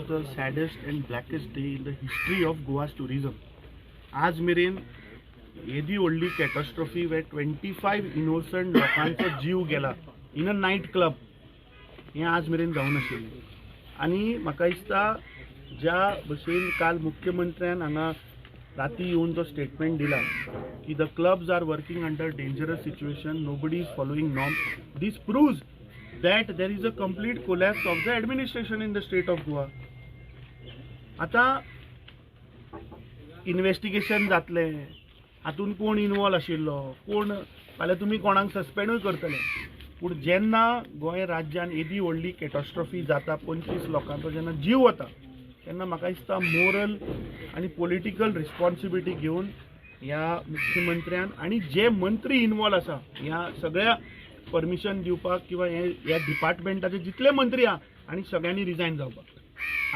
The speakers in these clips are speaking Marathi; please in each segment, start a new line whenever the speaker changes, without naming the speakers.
the saddest and blackest day in the history of Goa's tourism. आज मेरेन येदी व्हडली कॅटॉस्ट्रॉफी वे 25 इनोसंट लोकांचो जीव गेला इन अ नाईट क्लब हें आज मेरेन जावन आशिल्लें. आनी म्हाका दिसता ज्या भशेन काल मुख्यमंत्र्यान हांगा राती येवन जो स्टेटमेंट दिला की the clubs are working under dangerous situation, nobody is following norms. This proves that there is a complete collapse of the administration in the state of Goa. आता इन्व्हेस्टिगेशन जातले, हातून कोण इन्वॉल्व आशिल्लो, कोण फाल्यां तुमी कोणाक सस्पेंडूय करतले. पूण जेन्ना गोंय राज्यान येदी व्हडली कॅटॉस्ट्रॉफी जाता, 25 लोकांचो जेन्ना जीव वता, तेन्ना म्हाका दिसता मोरल आनी पॉलिटिकल रिस्पॉन्सिबिलिटी घेवन ह्या मुख्यमंत्र्यान आनी जे मंत्री इन्वॉल्व आसा ह्या सगळ्या परमिशन दिवपाक किंवा ह्या डिपार्टमेंटाचे जितले मंत्री आहा आनी सगळ्यांनी रिजायन जावपाक.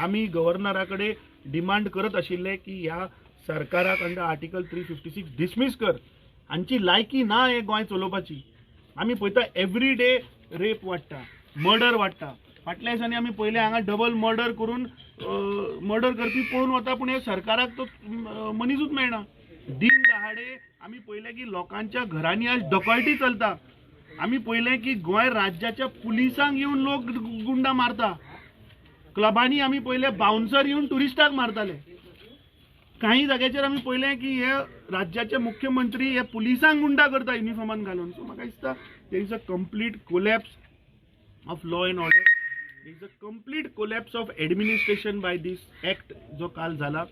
आमी गव्हर्नरा कडेन डिमांड करत आशिल्ले की ह्या सरकाराक अंडर आर्टिकल 356 डिसमीस कर. हांची लायकी ना हे गोंय चलोवपाची. आमी पळयता एवरी डे रेप वाडटा, मर्डर वाडटा. फाटल्या दिसांनी आमी पयले हांगा डबल मर्डर करून मर्डर करपी पळोवन वता, पूण हे सरकाराक तो मनीसूच मेळना. दिन दहाडे आमी पळयलें की लोकांच्या घरांनी आज डकॉयटी चलता. आम्ही पहिले की गोंय राज्याच्या पुलिसांक येऊन लोक गुंडा मारता. क्लबांनी आम्ही पहिले बाउन्सर येऊन टुरिस्टाक मारताले. काही जाग्याचेर आम्ही पहिले की हे राज्याचे मुख्यमंत्री हे पुलिसांक गुंडा करता युनिफॉर्मान घालून. सो म्हाका दिसता there is a complete collapse of law and order. There is a complete collapse of administration by this act जो काल झाला.